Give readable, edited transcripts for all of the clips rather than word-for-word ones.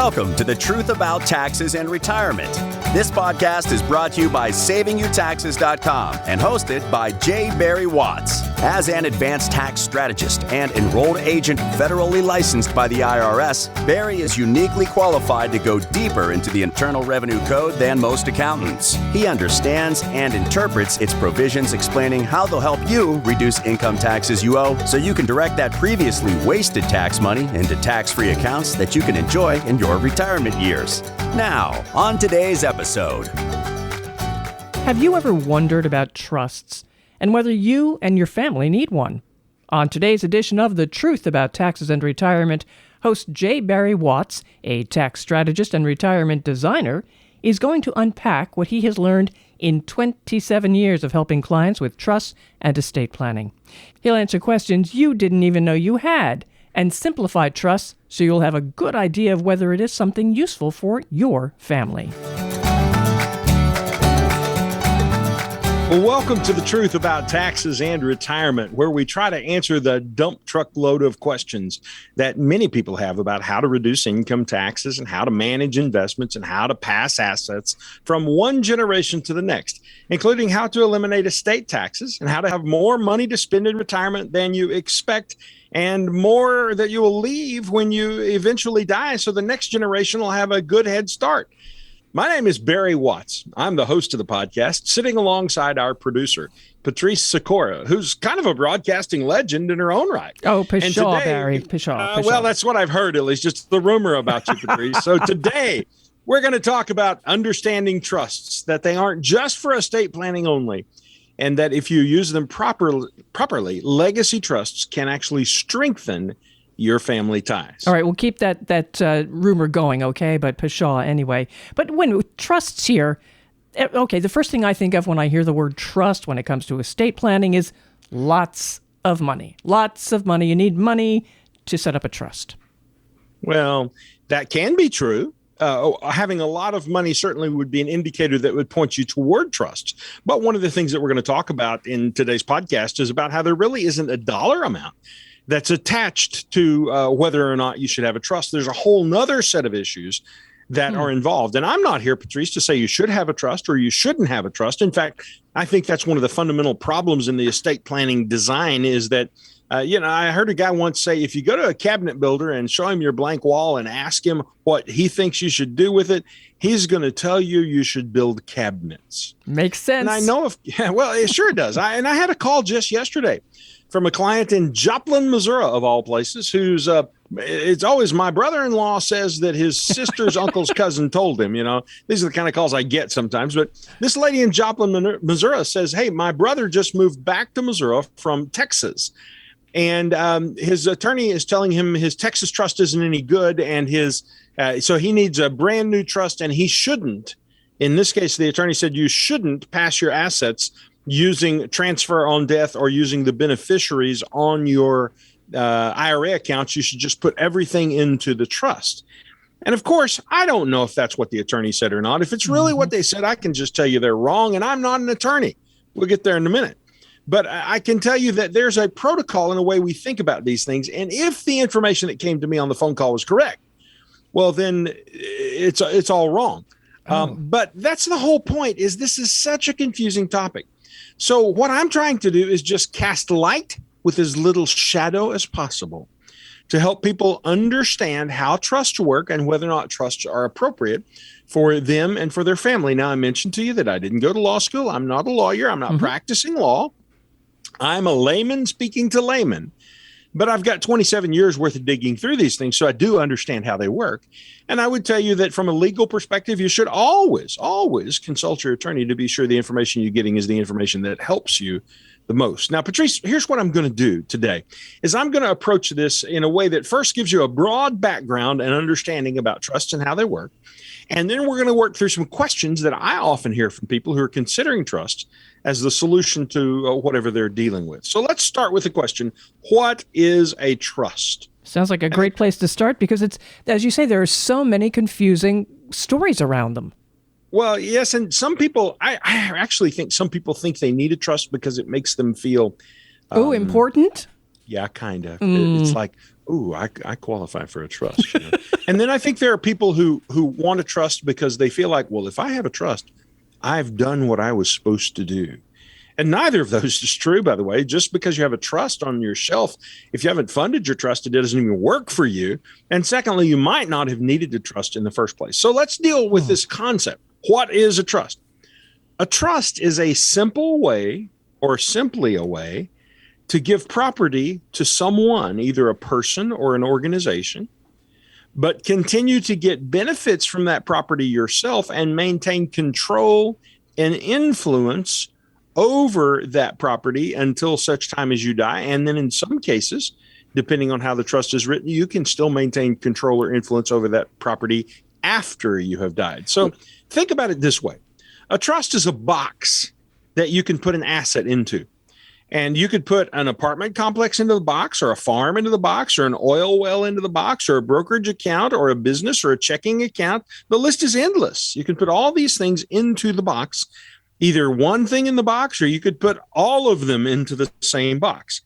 Welcome to The Truth About Taxes and Retirement. This podcast is brought to you by SavingYouTaxes.com and hosted by J. Barry Watts. As an advanced tax strategist and enrolled agent federally licensed by the IRS, Barry is uniquely qualified to go deeper into the Internal Revenue Code than most accountants. He understands and interprets its provisions, explaining how they'll help you reduce income taxes you owe so you can direct that previously wasted tax money into tax-free accounts that you can enjoy in your retirement years. Now, on today's episode. Have you ever wondered about trusts and whether you and your family need one? On today's edition of The Truth About Taxes and Retirement, host J. Barry Watts, a tax strategist and retirement designer, is going to unpack what he has learned in 27 years of helping clients with trusts and estate planning. He'll answer questions you didn't even know you had and simplify trusts so you'll have a good idea of whether it is something useful for your family. Well, welcome to The Truth About Taxes and Retirement, where we try to answer the dump truck load of questions that many people have about how to reduce income taxes and how to manage investments and how to pass assets from one generation to the next, including how to eliminate estate taxes and how to have more money to spend in retirement than you expect and more that you will leave when you eventually die so the next generation will have a good head start. My name is Barry Watts. I'm the host of the podcast, sitting alongside our producer, Patrice Sikora, who's kind of a broadcasting legend in her own right. Oh, pshaw, Barry, pshaw. Well, that's what I've heard, at least just the rumor about you, Patrice. So today, we're going to talk about understanding trusts, that they aren't just for estate planning only, and that if you use them properly, legacy trusts can actually strengthen your family ties. All right, we'll keep that rumor going, okay? But pshaw anyway. But when trusts here, okay, the first thing I think of when I hear the word trust when it comes to estate planning is lots of money. Lots of money. You need money to set up a trust. Well, that can be true. Having a lot of money certainly would be an indicator that would point you toward trusts. But one of the things that we're going to talk about in today's podcast is about how there really isn't a dollar amount that's attached to whether or not you should have a trust. There's a whole nother set of issues that are involved. And I'm not here, Patrice, to say you should have a trust or you shouldn't have a trust. In fact, I think that's one of the fundamental problems in the estate planning design is that, I heard a guy once say, if you go to a cabinet builder and show him your blank wall and ask him what he thinks you should do with it, he's going to tell you should build cabinets. Makes sense. And I know well, it sure does. I had a call just yesterday from a client in Joplin, Missouri, of all places, who's it's always my brother-in-law says that his sister's uncle's cousin told him, these are the kind of calls I get sometimes. But this lady in Joplin, Missouri says, hey, my brother just moved back to Missouri from Texas. And his attorney is telling him his Texas trust isn't any good. And so he needs a brand new trust and he shouldn't. In this case, the attorney said you shouldn't pass your assets using transfer on death or using the beneficiaries on your IRA accounts. You should just put everything into the trust. And of course, I don't know if that's what the attorney said or not. If it's really what they said, I can just tell you they're wrong, and I'm not an attorney. We'll get there in a minute. But I can tell you that there's a protocol in the way we think about these things. And if the information that came to me on the phone call was correct, well, then it's all wrong. But that's the whole point, is this is such a confusing topic. So what I'm trying to do is just cast light with as little shadow as possible to help people understand how trusts work and whether or not trusts are appropriate for them and for their family. Now, I mentioned to you that I didn't go to law school. I'm not a lawyer. I'm not practicing law. I'm a layman speaking to laymen. But I've got 27 years worth of digging through these things, so I do understand how they work. And I would tell you that from a legal perspective, you should always consult your attorney to be sure the information you're getting is the information that helps you the most. Now, Patrice, here's what I'm going to do today, is I'm going to approach this in a way that first gives you a broad background and understanding about trusts and how they work. And then we're going to work through some questions that I often hear from people who are considering trusts as the solution to whatever they're dealing with. So let's start with the question, what is a trust? Sounds like a great place to start because it's, as you say, there are so many confusing stories around them. Well, yes, and some people, I actually think some people think they need a trust because it makes them feel... important? Yeah, kind of. It's like, ooh, I qualify for a trust. And then I think there are people who want a trust because they feel like, well, if I have a trust, I've done what I was supposed to do. And neither of those is true, by the way. Just because you have a trust on your shelf, if you haven't funded your trust, it doesn't even work for you. And secondly, you might not have needed a trust in the first place. So let's deal with this concept. What is a trust? A trust is a simple way, or simply a way, to give property to someone, either a person or an organization, but continue to get benefits from that property yourself and maintain control and influence over that property until such time as you die. And then in some cases, depending on how the trust is written, you can still maintain control or influence over that property after you have died. So think about it this way. A trust is a box that you can put an asset into. And you could put an apartment complex into the box, or a farm into the box, or an oil well into the box, or a brokerage account, or a business, or a checking account. The list is endless. You can put all these things into the box, either one thing in the box, or you could put all of them into the same box.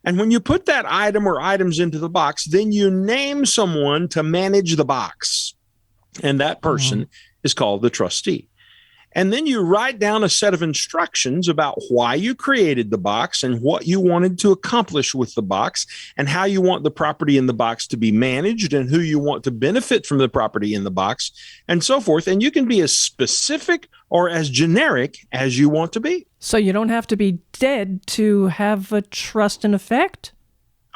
And when you put that item or items into the box, then you name someone to manage the box. And that person is called the trustee. And then you write down a set of instructions about why you created the box and what you wanted to accomplish with the box and how you want the property in the box to be managed and who you want to benefit from the property in the box and so forth. And you can be as specific or as generic as you want to be. So you don't have to be dead to have a trust in effect?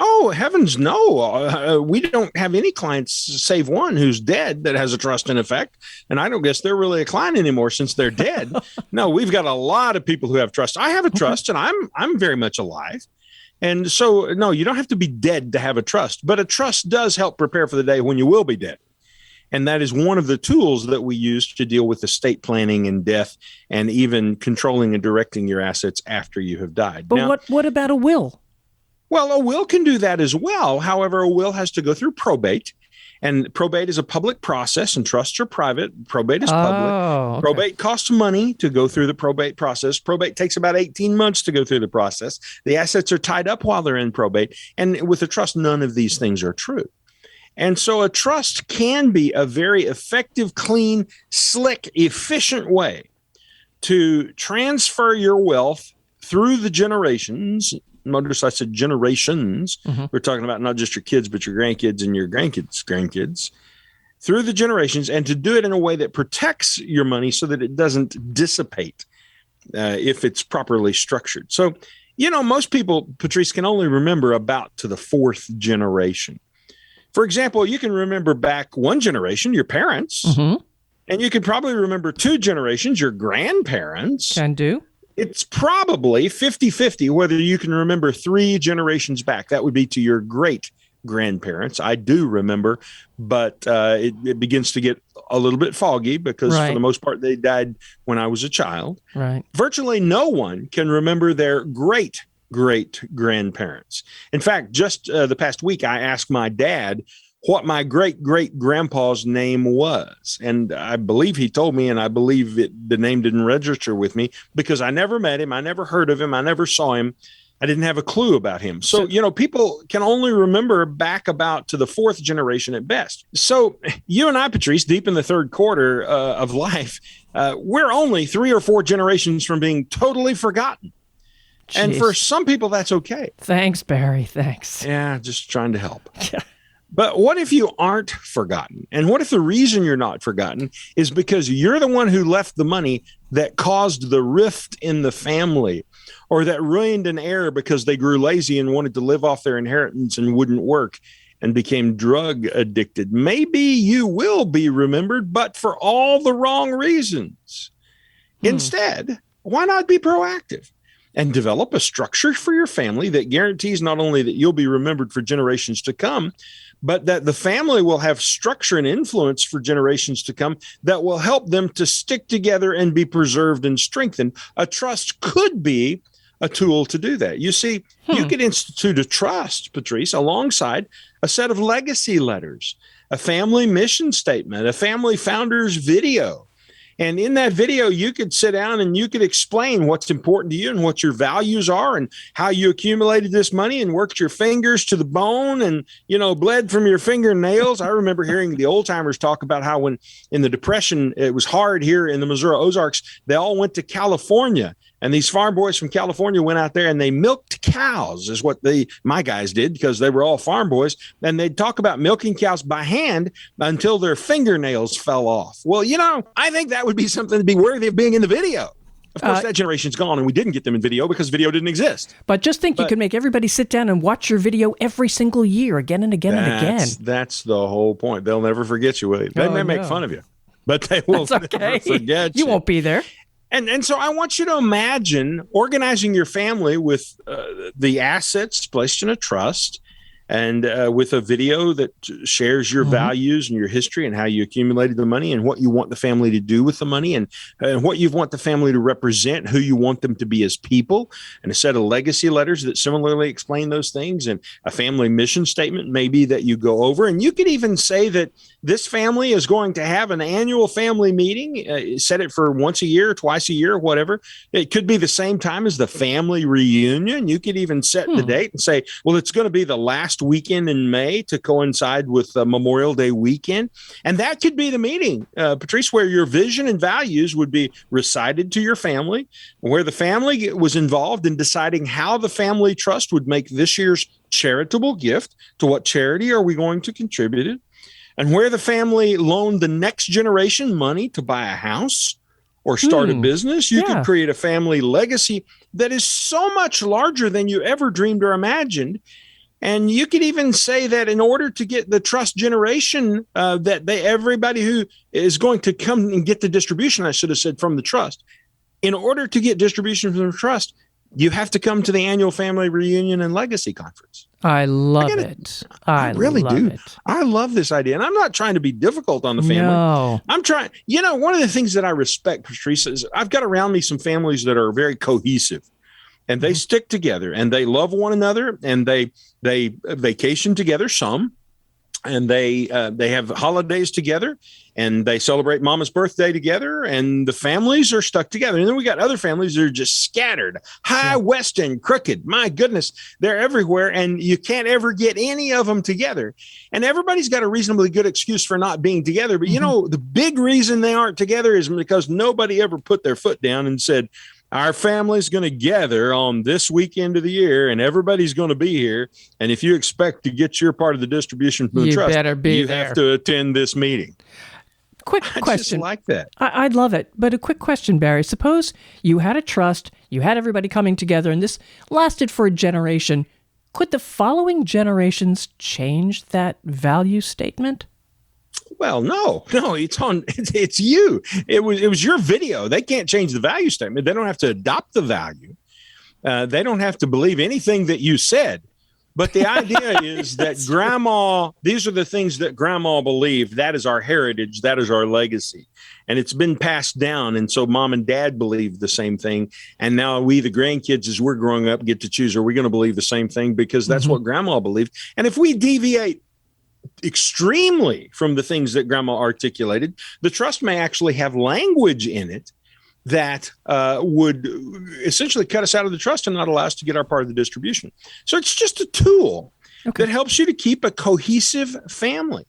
Oh, heavens, no. We don't have any clients, save one, who's dead that has a trust in effect. And I don't guess they're really a client anymore since they're dead. No, we've got a lot of people who have trust. I have a trust, and I'm very much alive. And so, no, you don't have to be dead to have a trust. But a trust does help prepare for the day when you will be dead. And that is one of the tools that we use to deal with estate planning and death and even controlling and directing your assets after you have died. But now, what about a will? Well, a will can do that as well. However, a will has to go through probate. And probate is a public process, and trusts are private. Probate is public. Okay. Probate costs money to go through the probate process. Probate takes about 18 months to go through the process. The assets are tied up while they're in probate. And with a trust, none of these things are true. And so a trust can be a very effective, clean, slick, efficient way to transfer your wealth through the generations. Notice I said generations. We're talking about not just your kids, but your grandkids and your grandkids through the generations, and to do it in a way that protects your money so that it doesn't dissipate if it's properly structured. So, most people, Patrice, can only remember about to the fourth generation. For example, you can remember back one generation, your parents, and you could probably remember two generations, your grandparents. Can do. It's probably 50-50 whether you can remember three generations back. That would be to your great grandparents. I do remember, but it begins to get a little bit foggy because for the most part, they died when I was a child. Right. Virtually no one can remember their great grandparents. In fact, just the past week, I asked my dad what my great-great-grandpa's name was. And I believe he told me, and I believe the name didn't register with me because I never met him. I never heard of him. I never saw him. I didn't have a clue about him. So, people can only remember back about to the fourth generation at best. So you and I, Patrice, deep in the third quarter of life, we're only 3 or 4 generations from being totally forgotten. Jeez. And for some people, that's okay. Thanks, Barry. Thanks. Yeah, just trying to help. But what if you aren't forgotten? And what if the reason you're not forgotten is because you're the one who left the money that caused the rift in the family, or that ruined an heir because they grew lazy and wanted to live off their inheritance and wouldn't work and became drug addicted? Maybe you will be remembered, but for all the wrong reasons. Instead, why not be proactive and develop a structure for your family that guarantees not only that you'll be remembered for generations to come, but that the family will have structure and influence for generations to come that will help them to stick together and be preserved and strengthened. A trust could be a tool to do that. You see, you could institute a trust, Patrice, alongside a set of legacy letters, a family mission statement, a family founder's video. And in that video, you could sit down and you could explain what's important to you and what your values are and how you accumulated this money and worked your fingers to the bone and, bled from your fingernails. I remember hearing the old timers talk about how when in the Depression, it was hard here in the Missouri Ozarks, they all went to California. And these farm boys from California went out there and they milked cows is what my guys did because they were all farm boys. And they'd talk about milking cows by hand until their fingernails fell off. Well, I think that would be something to be worthy of being in the video. Of course, that generation's gone and we didn't get them in video because video didn't exist. But just think you could make everybody sit down and watch your video every single year again and again and again. That's the whole point. They'll never forget you. They may make fun of you, but they will never forget you. You won't be there. And so I want you to imagine organizing your family with the assets placed in a trust and with a video that shares your values and your history and how you accumulated the money and what you want the family to do with the money and what you want the family to represent, who you want them to be as people, and a set of legacy letters that similarly explain those things, and a family mission statement maybe that you go over. And you could even say that this family is going to have an annual family meeting, set it for once a year, twice a year, whatever. It could be the same time as the family reunion. You could even set the date and say, well, it's going to be the last weekend in May to coincide with Memorial Day weekend. And that could be the meeting, Patrice, where your vision and values would be recited to your family, where the family was involved in deciding how the family trust would make this year's charitable gift, to what charity are we going to contribute it, and where the family loaned the next generation money to buy a house or start a business. You could create a family legacy that is so much larger than you ever dreamed or imagined. And you could even say that in order to get the trust generation, everybody who is going to come and get the distribution, I should have said, from the trust, in order to get distribution from the trust, you have to come to the annual family reunion and legacy conference. I love it. I really do. I love this idea. And I'm not trying to be difficult on the family. No. I'm trying, one of the things that I respect, Patrice, is I've got around me some families that are very cohesive. And they stick together and they love one another and they vacation together some, and they have holidays together and they celebrate mama's birthday together, and the families are stuck together. And then we got other families that are just scattered, high, west, and crooked. My goodness, they're everywhere and you can't ever get any of them together. And everybody's got a reasonably good excuse for not being together. But the big reason they aren't together is because nobody ever put their foot down and said, our family's going to gather on this weekend of the year, and everybody's going to be here. And if you expect to get your part of the distribution from the trust, you have to attend this meeting. Quick question. I just like that. I'd love it. But a quick question, Barry. Suppose you had a trust, you had everybody coming together, and this lasted for a generation. Could the following generations change that value statement? Well, no, it's you. It was your video. They can't change the value statement. They don't have to adopt the value. They don't have to believe anything that you said. But the idea is that these are the things that grandma believed. That is our heritage. That is our legacy. And it's been passed down. And so mom and dad believed the same thing. And now we, the grandkids, as we're growing up, get to choose, are we going to believe the same thing? Because that's what grandma believed. And if we deviate extremely from the things that grandma articulated, the trust may actually have language in it that would essentially cut us out of the trust and not allow us to get our part of the distribution. So it's just a tool that helps you to keep a cohesive family.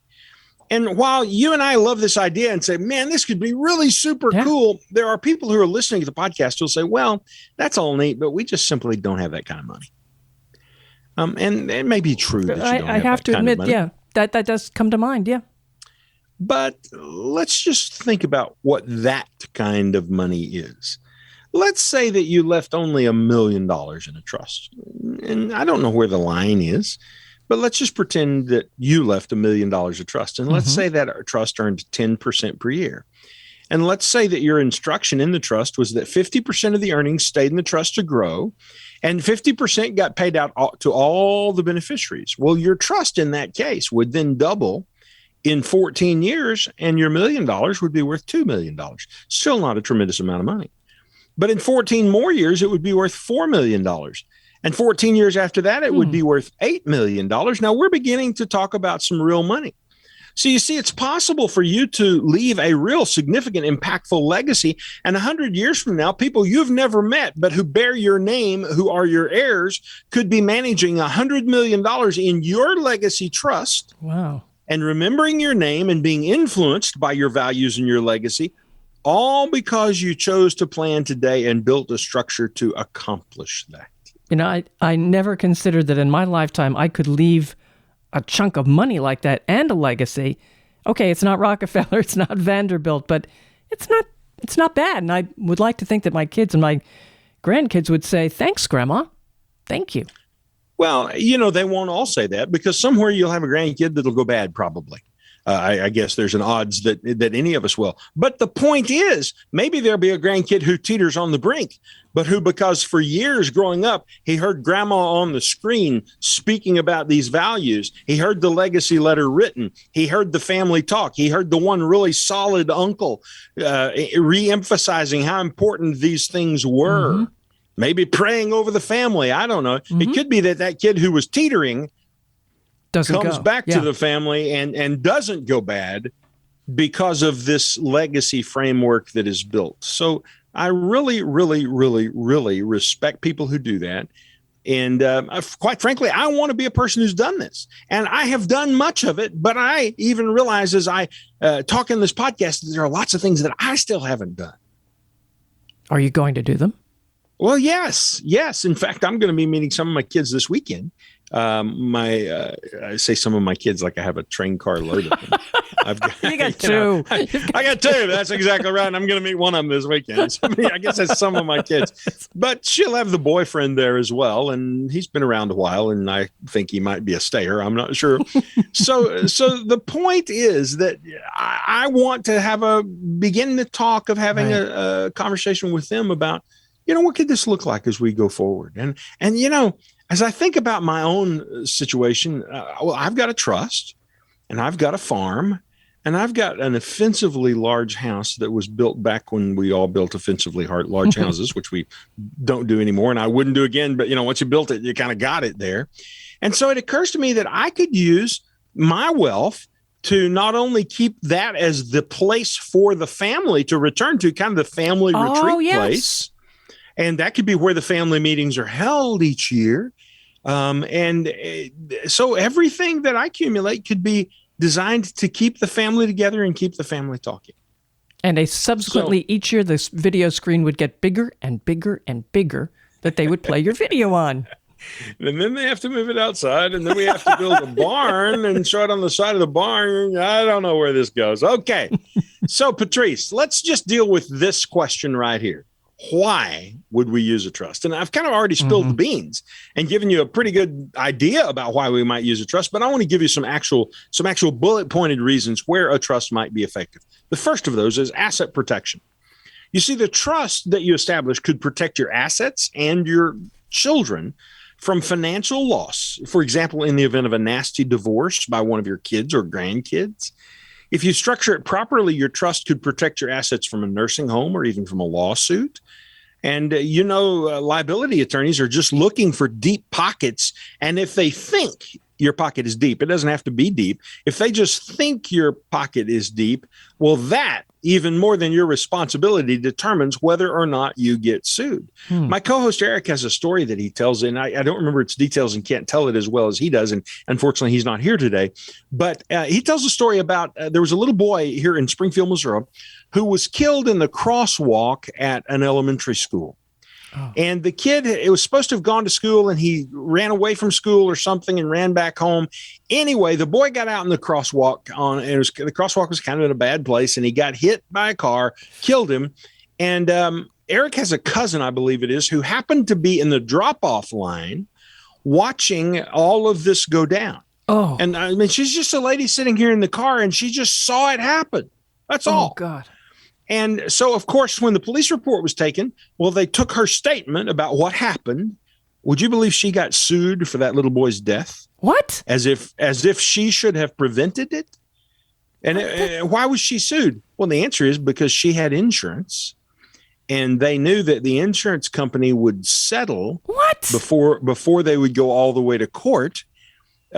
And while you and I love this idea and say, man, this could be really super cool, there are people who are listening to the podcast who'll say, well, that's all neat, but we just simply don't have that kind of money. And it may be true that you don't have to admit, that does come to mind, But let's just think about what that kind of money is. Let's say that you left only $1 million in a trust. And I don't know where the line is, but let's just pretend that you left $1 million of trust. And let's say that our trust earned 10% per year. And let's say that your instruction in the trust was that 50% of the earnings stayed in the trust to grow, and 50% got paid out to all the beneficiaries. Well, your trust in that case would then double in 14 years, and your $1 million would be worth $2 million. Still not a tremendous amount of money. But in 14 more years, it would be worth $4 million. And 14 years after that, it would be worth $8 million. Now we're beginning to talk about some real money. So you see, it's possible for you to leave a real significant, impactful legacy. And 100 years from now, people you've never met, but who bear your name, who are your heirs, could be managing $100 million in your legacy trust. Wow. And remembering your name and being influenced by your values and your legacy, all because you chose to plan today and built a structure to accomplish that. You know, I never considered that in my lifetime I could leave a chunk of money like that and a legacy. Okay, it's not Rockefeller, it's not Vanderbilt, but it's not bad. And I would like to think that my kids and my grandkids would say, thanks, Grandma. Thank you. Well, they won't all say that, because somewhere you'll have a grandkid that'll go bad, probably. I guess there's an odds that any of us will. But the point is, maybe there'll be a grandkid who teeters on the brink, but who, because for years growing up, he heard Grandma on the screen speaking about these values. He heard the legacy letter written. He heard the family talk. He heard the one really solid uncle re-emphasizing how important these things were. Mm-hmm. Maybe praying over the family. I don't know. Mm-hmm. It could be that kid who was teetering comes back to the family and doesn't go bad because of this legacy framework that is built. So I really, really, really, really respect people who do that. And quite frankly, I want to be a person who's done this. And I have done much of it, but I even realize as I talk in this podcast, that there are lots of things that I still haven't done. Are you going to do them? Well, yes. In fact, I'm going to be meeting some of my kids this weekend. I say some of my kids like I have a train car load of them. You got two. I got two. That's exactly right. And I'm going to meet one of them this weekend. So, I guess that's some of my kids. But she'll have the boyfriend there as well. And he's been around a while, and I think he might be a stayer. I'm not sure. So the point is that I want to begin the talk of having a conversation with them about, what could this look like as we go forward? And as I think about my own situation, I've got a trust, and I've got a farm, and I've got an offensively large house that was built back when we all built offensively large houses, which we don't do anymore, and I wouldn't do again. But, once you built it, you kind of got it there. And so it occurs to me that I could use my wealth to not only keep that as the place for the family to return to, kind of the family retreat place. And that could be where the family meetings are held each year. So everything that I accumulate could be designed to keep the family together and keep the family talking. And subsequently, each year, this video screen would get bigger and bigger and bigger that they would play your video on. And then they have to move it outside, and then we have to build a barn and show it on the side of the barn. I don't know where this goes. Okay. So, Patrice, let's just deal with this question right here. Why would we use a trust? And I've kind of already spilled the beans and given you a pretty good idea about why we might use a trust, but I want to give you some actual bullet pointed reasons where a trust might be effective. The first of those is asset protection. You see, the trust that you establish could protect your assets and your children from financial loss. For example, in the event of a nasty divorce by one of your kids or grandkids. If you structure it properly, your trust could protect your assets from a nursing home or even from a lawsuit. And, liability attorneys are just looking for deep pockets. And if they think your pocket is deep, it doesn't have to be deep. If they just think your pocket is deep, well, that, even more than your responsibility, determines whether or not you get sued. My co-host Eric has a story that he tells, and I don't remember its details and can't tell it as well as he does. And unfortunately, he's not here today. But he tells a story about there was a little boy here in Springfield, Missouri, who was killed in the crosswalk at an elementary school. Oh. And the kid, it was supposed to have gone to school, and he ran away from school or something and ran back home. Anyway, the boy got out in the crosswalk the crosswalk was kind of in a bad place, and he got hit by a car, killed him. And Eric has a cousin, I believe it is, who happened to be in the drop-off line watching all of this go down. Oh, and she's just a lady sitting here in the car, and she just saw it happen. That's all. Oh, God. And so, of course, when the police report was taken, well, they took her statement about what happened. Would you believe she got sued for that little boy's death? What? As if she should have prevented it. And why was she sued? Well, the answer is because she had insurance, and they knew that the insurance company would settle what before they would go all the way to court.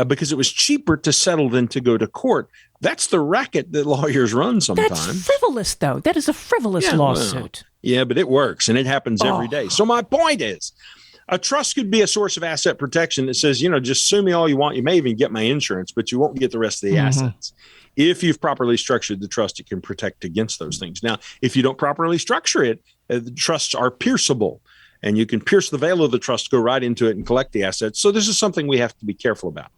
because it was cheaper to settle than to go to court. That's the racket that lawyers run sometimes. That's frivolous, though. That is a frivolous lawsuit. Yeah, but it works, and it happens every day. So my point is, a trust could be a source of asset protection that says, just sue me all you want. You may even get my insurance, but you won't get the rest of the assets. If you've properly structured the trust, it can protect against those things. Now, if you don't properly structure it, the trusts are pierceable, and you can pierce the veil of the trust, go right into it and collect the assets. So this is something we have to be careful about.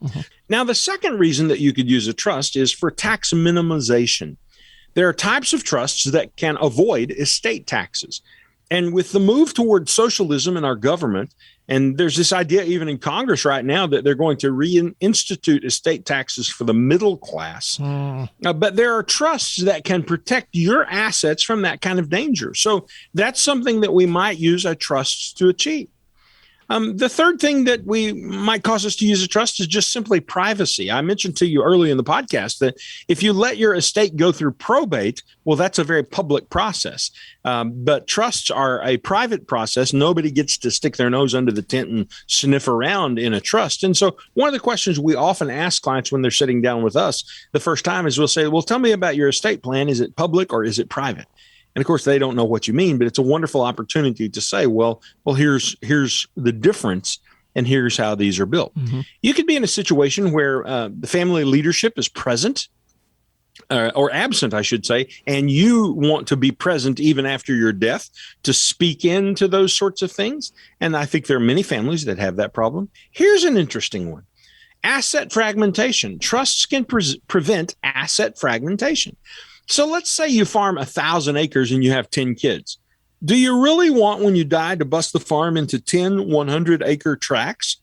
Now, the second reason that you could use a trust is for tax minimization. There are types of trusts that can avoid estate taxes. And with the move toward socialism in our government, and there's this idea even in Congress right now that they're going to reinstitute estate taxes for the middle class. But there are trusts that can protect your assets from that kind of danger. So that's something that we might use a trust to achieve. The third thing that we might cause us to use a trust is just simply privacy. I mentioned to you early in the podcast that if you let your estate go through probate, well, that's a very public process. But trusts are a private process. Nobody gets to stick their nose under the tent and sniff around in a trust. And so one of the questions we often ask clients when they're sitting down with us the first time is we'll say, well, tell me about your estate plan. Is it public or is it private? And of course, they don't know what you mean, but it's a wonderful opportunity to say, well, here's the difference, and here's how these are built. You could be in a situation where the family leadership is present, or absent, I should say, and you want to be present even after your death to speak into those sorts of things. And I think there are many families that have that problem. Here's an interesting one. Asset fragmentation. Trusts can prevent asset fragmentation. So let's say you farm 1,000 acres and you have 10 kids. Do you really want, when you die, to bust the farm into 10 100-acre tracts?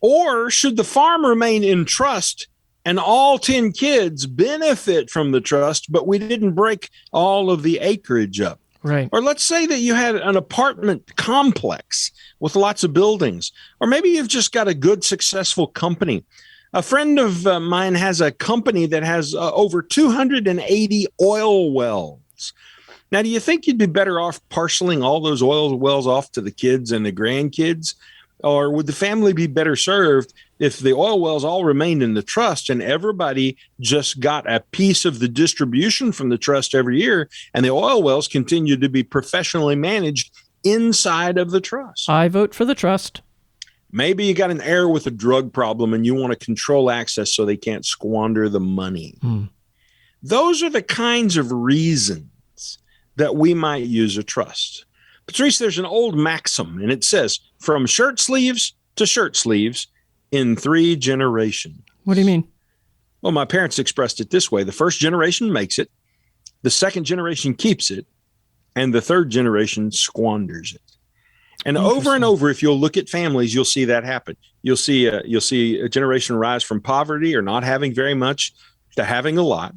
Or should the farm remain in trust and all 10 kids benefit from the trust, but we didn't break all of the acreage up? Right. Or let's say that you had an apartment complex with lots of buildings, or maybe you've just got a good, successful company. A friend of mine has a company that has over 280 oil wells. Now, do you think you'd be better off parceling all those oil wells off to the kids and the grandkids? Or would the family be better served if the oil wells all remained in the trust and everybody just got a piece of the distribution from the trust every year, and the oil wells continued to be professionally managed inside of the trust? I vote for the trust. Maybe you got an heir with a drug problem and you want to control access so they can't squander the money. Those are the kinds of reasons that we might use a trust. Patrice, there's an old maxim, and it says, from shirt sleeves to shirt sleeves in 3 generations. What do you mean? Well, my parents expressed it this way. The first generation makes it, the second generation keeps it, and the third generation squanders it. And over and over, if you'll look at families, you'll see that happen. You'll see a generation rise from poverty or not having very much to having a lot.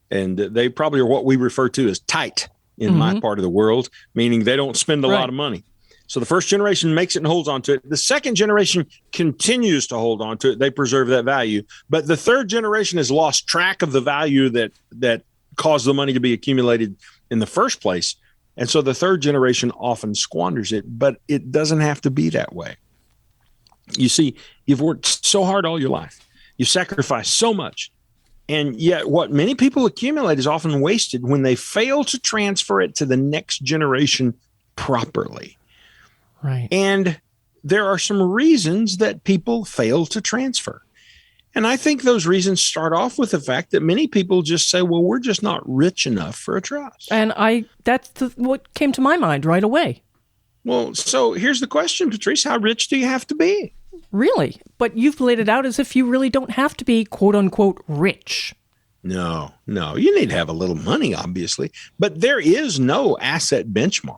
And they probably are what we refer to as tight in my part of the world, meaning they don't spend a lot of money. So the first generation makes it and holds on to it. The second generation continues to hold on to it. They preserve that value. But the third generation has lost track of the value that caused the money to be accumulated in the first place. And so the third generation often squanders it, but it doesn't have to be that way. You see, you've worked so hard all your life. You've sacrificed so much. And yet what many people accumulate is often wasted when they fail to transfer it to the next generation properly. Right. And there are some reasons that people fail to transfer. And I think those reasons start off with the fact that many people just say, well, we're just not rich enough for a trust. And that's what came to my mind right away. Well, so here's the question, Patrice. How rich do you have to be? Really? But you've laid it out as if you really don't have to be, quote unquote, rich. No. You need to have a little money, obviously. But there is no asset benchmark.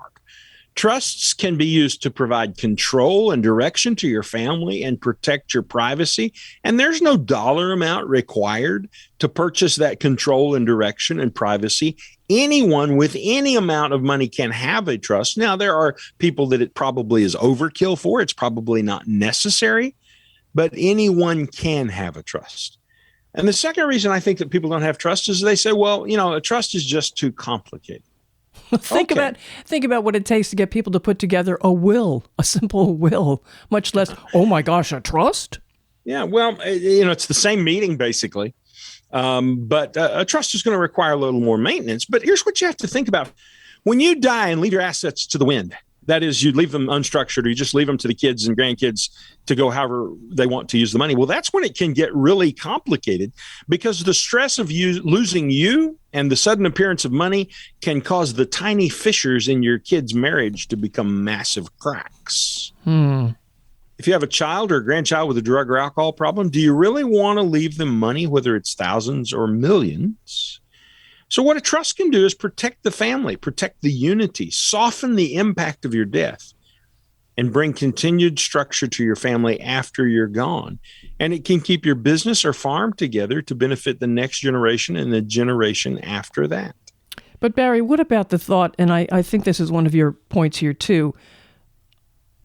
Trusts can be used to provide control and direction to your family and protect your privacy. And there's no dollar amount required to purchase that control and direction and privacy. Anyone with any amount of money can have a trust. Now, there are people that it probably is overkill for. It's probably not necessary, but anyone can have a trust. And the second reason I think that people don't have trust is they say, well, a trust is just too complicated. Think about what it takes to get people to put together a will, a simple will, much less, oh my gosh, a trust? Yeah, well, it's the same meeting basically, but a trust is going to require a little more maintenance. But here's what you have to think about. When you die and leave your assets to the wind, that is, you leave them unstructured, or you just leave them to the kids and grandkids to go however they want to use the money. Well, that's when it can get really complicated, because the stress of you losing you and the sudden appearance of money can cause the tiny fissures in your kid's marriage to become massive cracks. If you have a child or a grandchild with a drug or alcohol problem, do you really want to leave them money, whether it's thousands or millions? So what a trust can do is protect the family, protect the unity, soften the impact of your death, and bring continued structure to your family after you're gone. And it can keep your business or farm together to benefit the next generation and the generation after that. But Barry, what about the thought, and I think this is one of your points here too,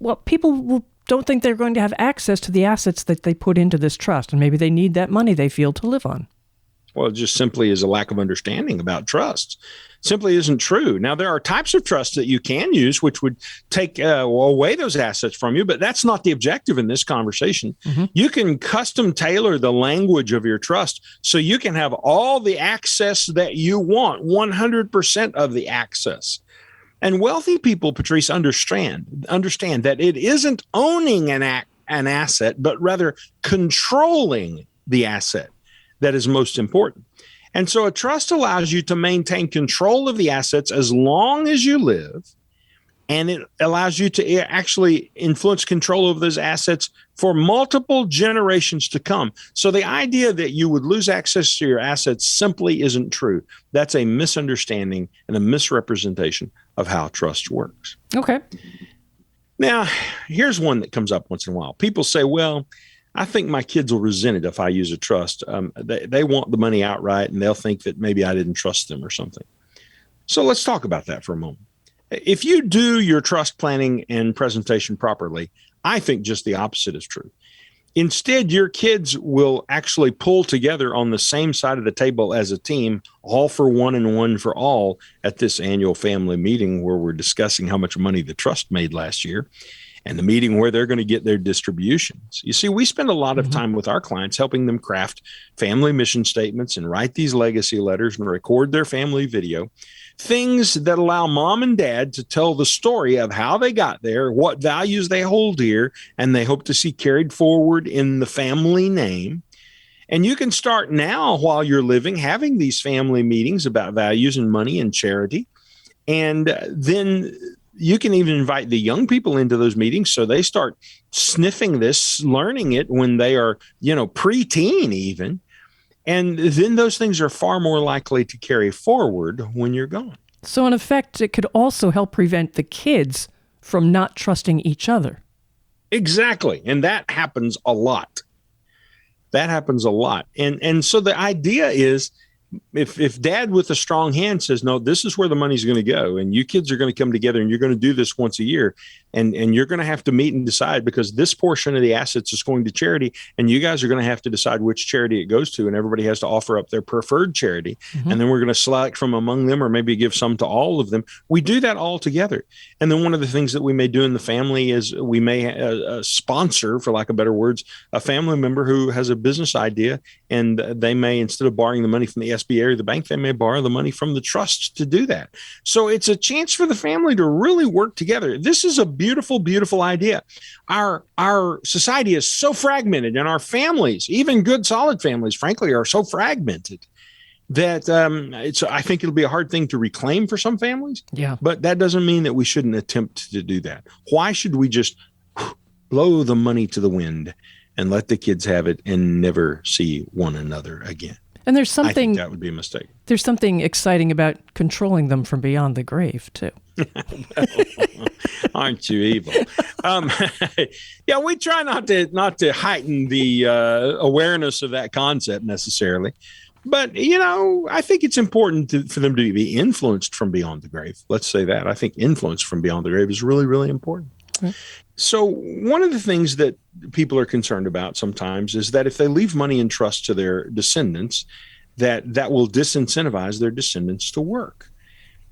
well, people don't think they're going to have access to the assets that they put into this trust, and maybe they need that money they feel to live on. Well, it just simply is a lack of understanding about trusts. Simply isn't true. Now, there are types of trusts that you can use, which would take away those assets from you, but that's not the objective in this conversation. You can custom tailor the language of your trust so you can have all the access that you want, 100% of the access. And wealthy people, Patrice, understand that it isn't owning an asset, but rather controlling the asset that is most important. And so a trust allows you to maintain control of the assets as long as you live, and it allows you to actually influence control over those assets for multiple generations to come. So the idea that you would lose access to your assets simply isn't true. That's a misunderstanding and a misrepresentation of how trust works. Okay. Now, here's one that comes up once in a while. People say, well, I think my kids will resent it if I use a trust. They want the money outright, and they'll think that maybe I didn't trust them or something. So let's talk about that for a moment. If you do your trust planning and presentation properly, I think just the opposite is true. Instead, your kids will actually pull together on the same side of the table as a team, all for one and one for all, at this annual family meeting where we're discussing how much money the trust made last year, and the meeting where they're going to get their distributions. You see, we spend a lot of time with our clients helping them craft family mission statements and write these legacy letters and record their family video, things that allow mom and dad to tell the story of how they got there, what values they hold dear, and they hope to see carried forward in the family name. And you can start now while you're living, having these family meetings about values and money and charity. And then you can even invite the young people into those meetings so they start sniffing this, learning it when they are, preteen even. And then those things are far more likely to carry forward when you're gone. So in effect, it could also help prevent the kids from not trusting each other. Exactly. And that happens a lot. And so the idea is, if dad with a strong hand says, no, this is where the money's going to go, and you kids are going to come together and you're going to do this once a year, and you're going to have to meet and decide, because this portion of the assets is going to charity, and you guys are going to have to decide which charity it goes to, and everybody has to offer up their preferred charity. And then we're going to select from among them, or maybe give some to all of them. We do that all together. And then one of the things that we may do in the family is we may sponsor, for lack of better words, a family member who has a business idea, and they may, instead of borrowing the money from the SBA or the bank, they may borrow the money from the trust to do that. So it's a chance for the family to really work together. This is a beautiful, beautiful idea. Our society is so fragmented, and our families, even good, solid families, frankly, are so fragmented that I think it'll be a hard thing to reclaim for some families. Yeah. But that doesn't mean that we shouldn't attempt to do that. Why should we just blow the money to the wind and let the kids have it and never see one another again? And there's something, I think that would be a mistake. There's something exciting about controlling them from beyond the grave, too. Aren't you evil? Yeah, we try not to heighten the awareness of that concept necessarily. But, I think it's important for them to be influenced from beyond the grave. Let's say that. I think influence from beyond the grave is really, really important. Okay. So one of the things that people are concerned about sometimes is that if they leave money in trust to their descendants, that will disincentivize their descendants to work.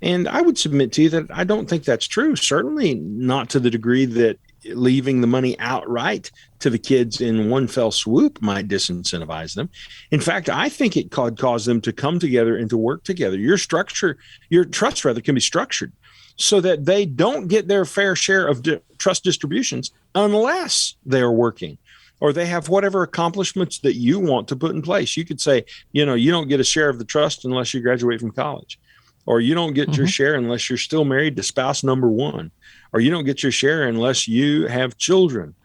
And I would submit to you that I don't think that's true. Certainly not to the degree that leaving the money outright to the kids in one fell swoop might disincentivize them. In fact, I think it could cause them to come together and to work together. Your trust rather, can be structured so that they don't get their fair share of trust distributions unless they're working or they have whatever accomplishments that you want to put in place. You could say, you don't get a share of the trust unless you graduate from college, or you don't get your share unless you're still married to spouse number one, or you don't get your share unless you have children.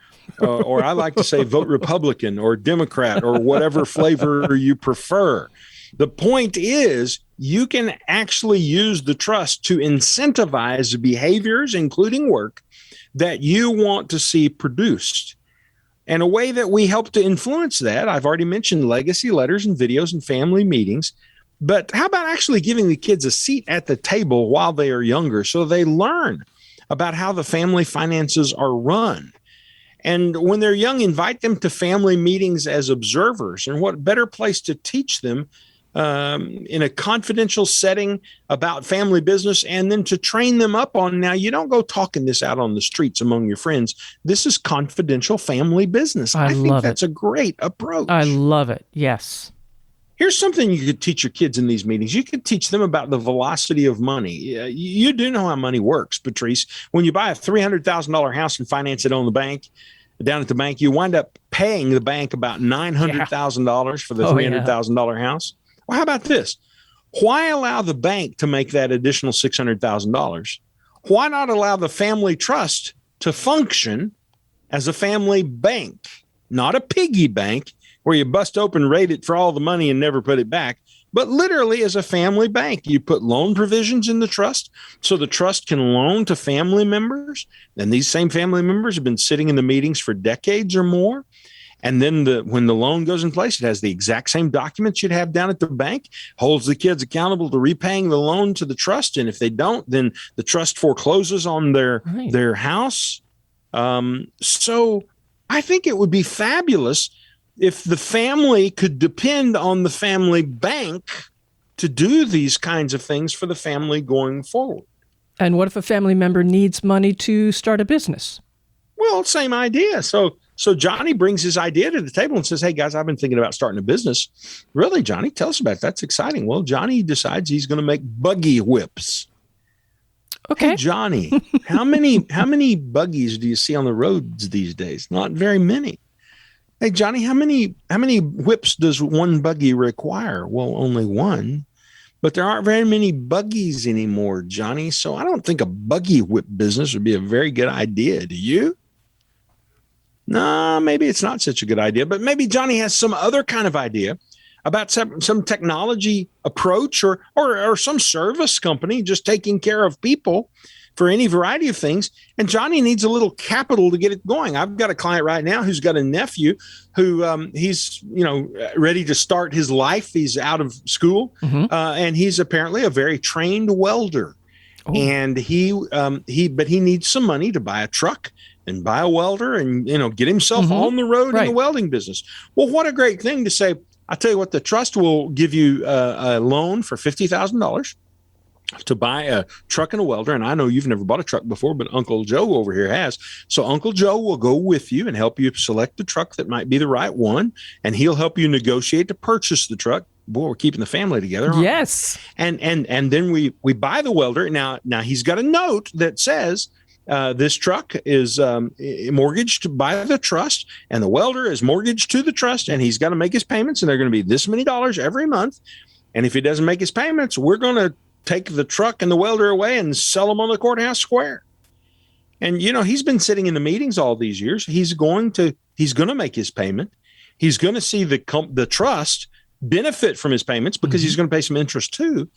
Or I like to say vote Republican or Democrat or whatever flavor you prefer. The point is, you can actually use the trust to incentivize behaviors, including work, that you want to see produced. And a way that we help to influence that, I've already mentioned legacy letters and videos and family meetings. But how about actually giving the kids a seat at the table while they are younger so they learn about how the family finances are run? And when they're young, invite them to family meetings as observers. And what better place to teach them in a confidential setting about family business, and then to train them up on, now you don't go talking this out on the streets among your friends. This is confidential family business. I think that's a great approach. I love it. Yes. Here's something you could teach your kids in these meetings. You could teach them about the velocity of money. You do know how money works, Patrice. When you buy a $300,000 house and finance it on the bank, down at the bank, you wind up paying the bank about $900,000 for the $300,000 house. Well, how about this? Why allow the bank to make that additional $600,000? Why not allow the family trust to function as a family bank, not a piggy bank where you bust open, rate it for all the money and never put it back, but literally as a family bank? You put loan provisions in the trust so the trust can loan to family members. And these same family members have been sitting in the meetings for decades or more. And then when the loan goes in place, it has the exact same documents you'd have down at the bank, holds the kids accountable to repaying the loan to the trust. And if they don't, then the trust forecloses on their house. So I think it would be fabulous if the family could depend on the family bank to do these kinds of things for the family going forward. And what if a family member needs money to start a business? Well, same idea. So Johnny brings his idea to the table and says, hey, guys, I've been thinking about starting a business. Really, Johnny? Tell us about it. That's exciting. Well, Johnny decides he's going to make buggy whips. Okay. Hey, Johnny, how many buggies do you see on the roads these days? Not very many. Hey, Johnny, how many whips does one buggy require? Well, only one. But there aren't very many buggies anymore, Johnny. So I don't think a buggy whip business would be a very good idea. Do you? No, maybe it's not such a good idea, but maybe Johnny has some other kind of idea about some technology approach or some service company just taking care of people for any variety of things. And Johnny needs a little capital to get it going. I've got a client right now who's got a nephew who he's ready to start his life. He's out of school, and he's apparently a very trained welder. Oh. And he needs some money to buy a truck and buy a welder and, get himself on the road in the welding business. Well, what a great thing to say. I tell you what, the trust will give you a loan for $50,000 to buy a truck and a welder. And I know you've never bought a truck before, but Uncle Joe over here has. So Uncle Joe will go with you and help you select the truck that might be the right one. And he'll help you negotiate to purchase the truck. Boy, we're keeping the family together. Yes. And then we buy the welder. Now he's got a note that says, this truck is mortgaged by the trust, and the welder is mortgaged to the trust, and he's got to make his payments, and they're going to be this many dollars every month. And if he doesn't make his payments, we're going to take the truck and the welder away and sell them on the courthouse square. And, he's been sitting in the meetings all these years. He's going to make his payment. He's going to see the trust benefit from his payments because he's going to pay some interest too.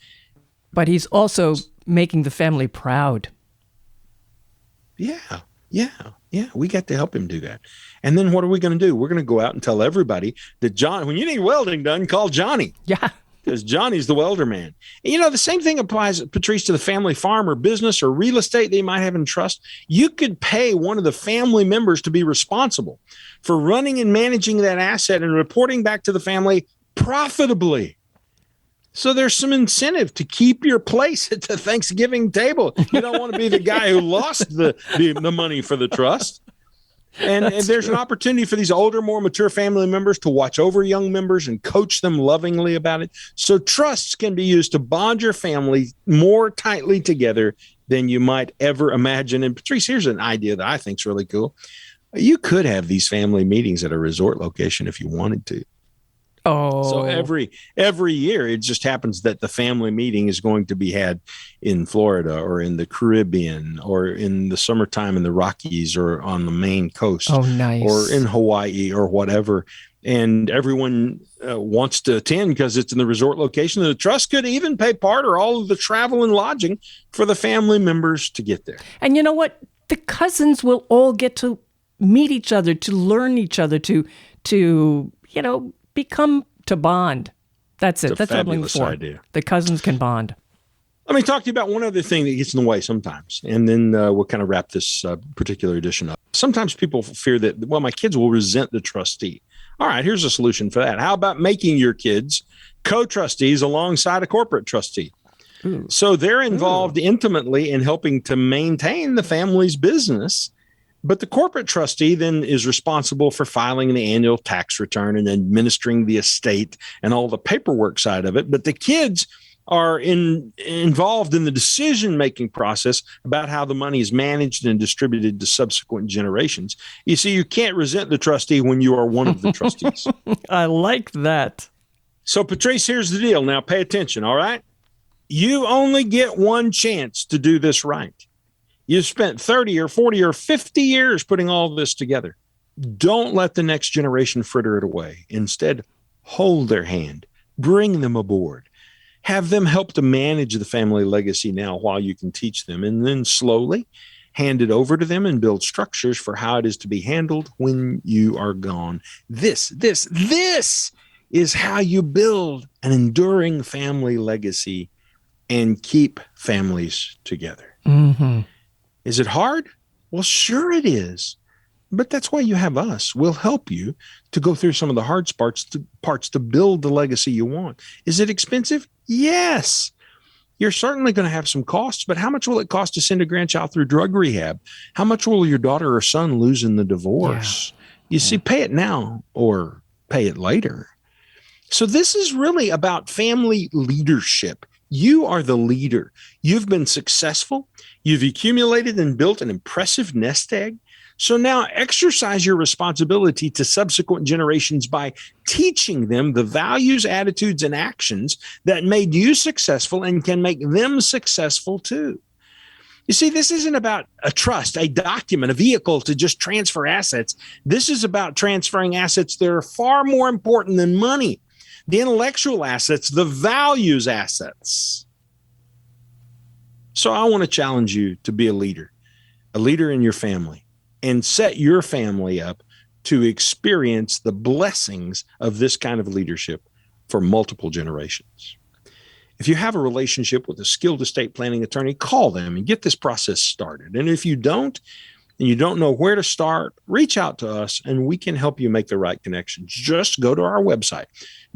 But he's also making the family proud. Yeah. We got to help him do that. And then what are we going to do? We're going to go out and tell everybody that when you need welding done, call Johnny. Yeah. Because Johnny's the welder man. The same thing applies, Patrice, to the family farm or business or real estate that you might have in trust. You could pay one of the family members to be responsible for running and managing that asset and reporting back to the family profitably. So there's some incentive to keep your place at the Thanksgiving table. You don't want to be the guy who lost the money for the trust. And there's an opportunity for these older, more mature family members to watch over young members and coach them lovingly about it. So trusts can be used to bond your family more tightly together than you might ever imagine. And Patrice, here's an idea that I think is really cool. You could have these family meetings at a resort location if you wanted to. Oh, so every year, it just happens that the family meeting is going to be had in Florida or in the Caribbean or in the summertime in the Rockies or on the Maine coast. Oh, nice. Or in Hawaii or whatever. And everyone wants to attend because it's in the resort location. The trust could even pay part or all of the travel and lodging for the family members to get there. And you know what? The cousins will all get to meet each other, to learn each other, to become to bond. That's it. That's what I'm looking for. Idea. The cousins can bond. Let me talk to you about one other thing that gets in the way sometimes, and then we'll kind of wrap this particular edition up. Sometimes people fear that, well, my kids will resent the trustee. All right, here's a solution for that. How about making your kids co-trustees alongside a corporate trustee? Ooh. So they're involved intimately in helping to maintain the family's business. But the corporate trustee then is responsible for filing the annual tax return and administering the estate and all the paperwork side of it. But the kids are involved in the decision-making process about how the money is managed and distributed to subsequent generations. You see, you can't resent the trustee when you are one of the trustees. I like that. So, Patrice, here's the deal. Now, pay attention, all right? You only get one chance to do this right. You've spent 30 or 40 or 50 years putting all this together. Don't let the next generation fritter it away. Instead, hold their hand, bring them aboard, have them help to manage the family legacy now while you can teach them, and then slowly hand it over to them and build structures for how it is to be handled when you are gone. This is how you build an enduring family legacy and keep families together. Mm-hmm. Is it hard? Well, sure it is. But that's why you have us. We'll help you to go through some of the hard parts to build the legacy you want. Is it expensive? Yes. You're certainly going to have some costs, but how much will it cost to send a grandchild through drug rehab? How much will your daughter or son lose in the divorce? You see, pay it now or pay it later. So this is really about family leadership. You are the leader. You've been successful. You've accumulated and built an impressive nest egg. So now exercise your responsibility to subsequent generations by teaching them the values, attitudes, and actions that made you successful and can make them successful too. You see, this isn't about a trust, a document, a vehicle to just transfer assets. This is about transferring assets that are far more important than money. The intellectual assets, the values assets. So I want to challenge you to be a leader in your family, and set your family up to experience the blessings of this kind of leadership for multiple generations. If you have a relationship with a skilled estate planning attorney, call them and get this process started. And if you don't, and you don't know where to start, reach out to us and we can help you make the right connections. Just go to our website,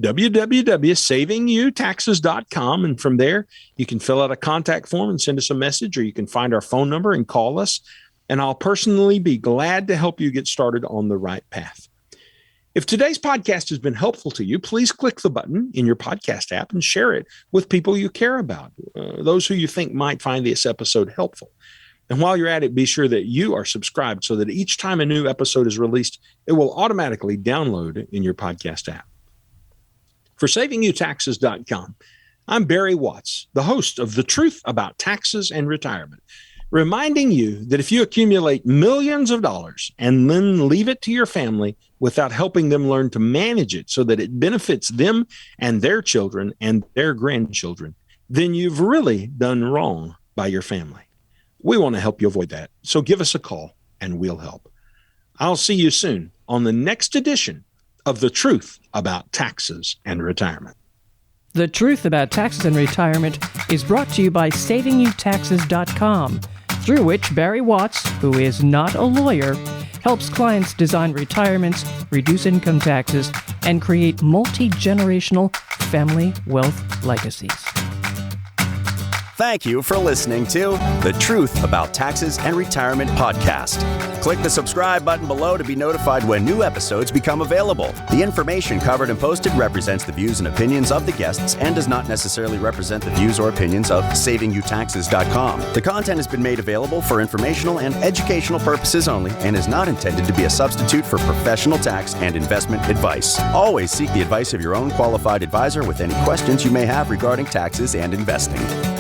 www.savingyouTaxes.com. And from there, you can fill out a contact form and send us a message, or you can find our phone number and call us. And I'll personally be glad to help you get started on the right path. If today's podcast has been helpful to you, please click the button in your podcast app and share it with people you care about, those who you think might find this episode helpful. And while you're at it, be sure that you are subscribed so that each time a new episode is released, it will automatically download in your podcast app. For SavingYouTaxes.com, I'm Barry Watts, the host of The Truth About Taxes and Retirement, reminding you that if you accumulate millions of dollars and then leave it to your family without helping them learn to manage it so that it benefits them and their children and their grandchildren, then you've really done wrong by your family. We want to help you avoid that. So give us a call and we'll help. I'll see you soon on the next edition of The Truth About Taxes and Retirement. The Truth About Taxes and Retirement is brought to you by SavingYouTaxes.com, through which Barry Watts, who is not a lawyer, helps clients design retirements, reduce income taxes, and create multi-generational family wealth legacies. Thank you for listening to The Truth About Taxes and Retirement podcast. Click the subscribe button below to be notified when new episodes become available. The information covered and posted represents the views and opinions of the guests and does not necessarily represent the views or opinions of SavingYouTaxes.com. The content has been made available for informational and educational purposes only and is not intended to be a substitute for professional tax and investment advice. Always seek the advice of your own qualified advisor with any questions you may have regarding taxes and investing.